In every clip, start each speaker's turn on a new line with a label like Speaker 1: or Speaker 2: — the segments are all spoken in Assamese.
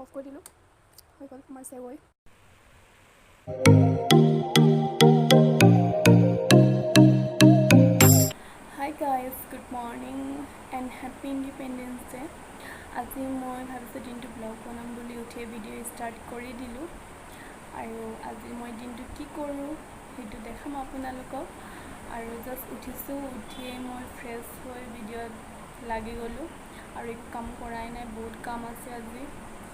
Speaker 1: অফ কৰি দিলোঁ হৈ গ'ল আমাৰ চেৱৈ hi guys good morning and happy independence day আজি মই ভাবিছোঁ দিনটো ব্লগ বনাম বুলি উঠিয়ে ভিডিঅ' ষ্টাৰ্ট কৰি দিলোঁ আৰু আজি মই দিনটো কি কৰোঁ সেইটো দেখাম আপোনালোকক আৰু জাষ্ট উঠিছোঁ উঠিয়ে মই ফ্ৰেছ হৈ ভিডিঅ'ত লাগি গ'লোঁ আৰু একো কাম কৰাই নাই বহুত কাম আছে আজি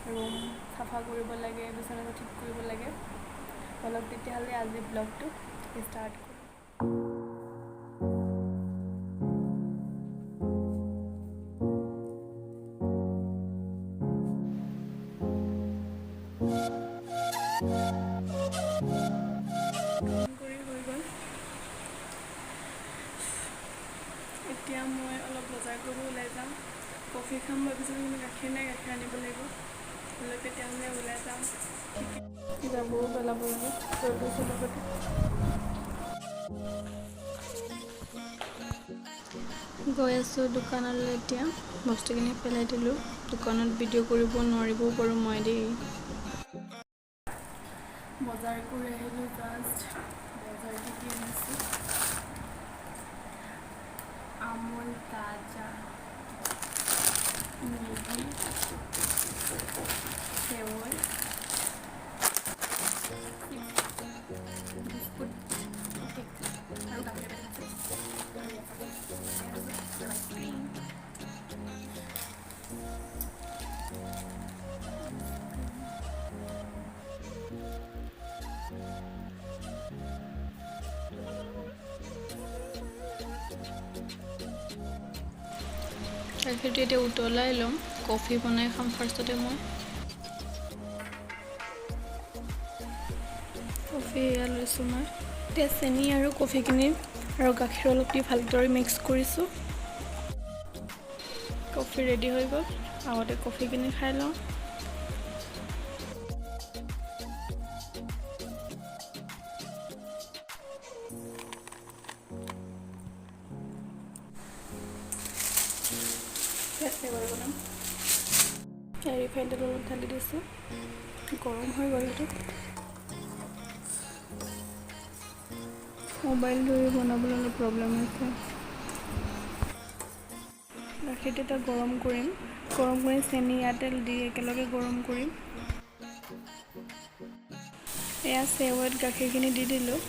Speaker 1: ৰুম চাফা কৰিব লাগে বিচনাটো ঠিক কৰিব লাগে অলপ তেতিয়াহ'লে আজি ব্লগটো ষ্টাৰ্ট কৰোঁ এতিয়া মই অলপ বজাৰ কৰিব ওলাই যাম কফি খাম ভাবিছোঁ কিন্তু গাখীৰ নাই গাখীৰ আনিব লাগিব অলপ তেতিয়াহ'লে ওলাই যাম যাবও পেলাব লাগে গৈ আছোঁ দোকানলৈ এতিয়া বস্তুখিনি পেলাই দিলোঁ দোকানত ভিডিঅ' কৰিব নোৱাৰিবও পাৰোঁ মই দেই বজাৰ কৰি আহিলোঁ জাষ্ট বজাৰ কি আনিছোঁ আমুল তাজা মেগি সেৱৈ বিস্কুট আৰু গাখীৰ গাখীৰটো এতিয়া উতলাই ল'ম কফি বনাই খাম ফাৰ্ষ্টতে মই কফি এয়া লৈছোঁ মই এতিয়া চেনি আৰু কফিখিনি আৰু গাখীৰ অলপ দি ভালদৰে মিক্স কৰিছোঁ কফি ৰেডি হৈ গ'ল আগতে কফিখিনি খাই লওঁ বনাম ৰিফাইন তেল অলপ ঢালি দিছোঁ গৰম হৈ গ'ল এইটো মোবাইল ধৰি বনাবলৈ অলপ প্ৰব্লেম হৈছে গাখীৰটো এতিয়া গৰম কৰি চেনি তেল দি একেলগে গৰম কৰিম এয়া চেৱৈত গাখীৰখিনি দি দিলোঁ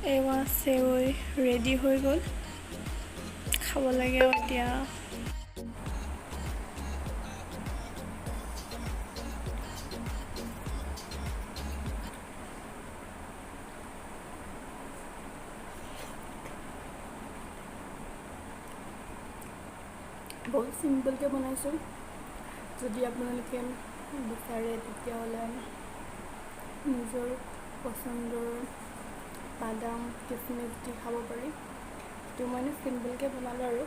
Speaker 1: এয়া চেৱৈ ৰেডি হৈ গ'ল খাব লাগে এতিয়া বহুত চিম্পলকৈ বনাইছোঁ যদি আপোনালোকে বিচাৰে তেতিয়াহ'লে নিজৰ পচন্দৰ বাদাম কিচমিচ দি খাব পাৰি সেইটো মই চিম্পলকৈ বনালোঁ আৰু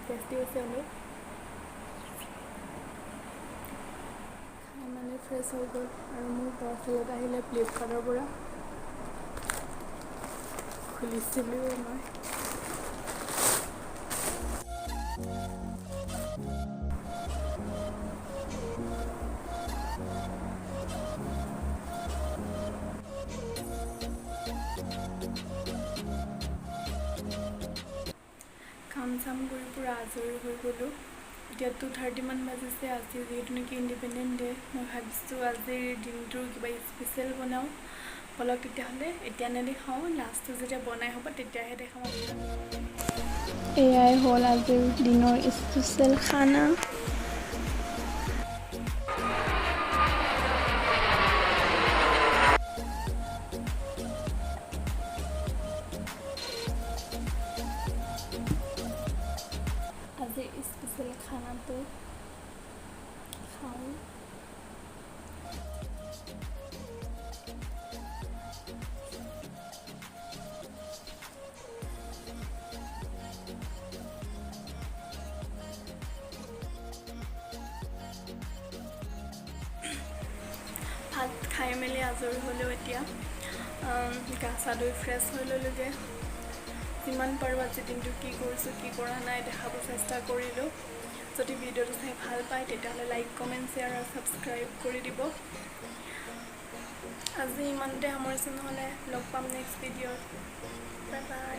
Speaker 1: টেষ্টি হৈছে অলপ খাই মানে ফ্ৰেছ হৈ গ'ল আৰু মোৰ পাৰ্চেলত আহিলে ফ্লিপকাৰ্টৰ পৰা খুলিছিলোঁ মই কাম চাম কৰি পূৰা আজৰি হৈ গ'লোঁ এতিয়া 2:30 বাজিছে আজি যিহেতু নেকি ইণ্ডিপেণ্ডেন্স ডে মই ভাবিছোঁ আজিৰ দিনটোৰ কিবা স্পেচিয়েল বনাওঁ বলক তেতিয়াহ'লে এতিয়া নেদেখাওঁ লাষ্টটো যেতিয়া বনাই হ'ব তেতিয়াহে দেখাম এয়াই হ'ল আজিৰ দিনৰ স্পেচিয়েল খানা আজিৰ স্পেচিয়েল খানাটো খাওঁ ভাত খাই মেলি আজৰি হ'লেও এতিয়া গা চা ধুই ফ্ৰেছ হৈ ল'লোগৈ। যিমান পাৰোঁ আজি দিনটো কি কৰিছোঁ কি কৰা নাই দেখাব চেষ্টা কৰিলোঁ। যদি ভিডিঅ'টো চাই ভাল পায় তেতিয়াহ'লে লাইক কমেণ্ট শ্বেয়াৰ আৰু ছাবস্ক্ৰাইব কৰি দিব। আজি ইমানতে সামৰিছোঁ, নহ'লে লগ পাম নেক্সট ভিডিঅ'ত। Bye bye.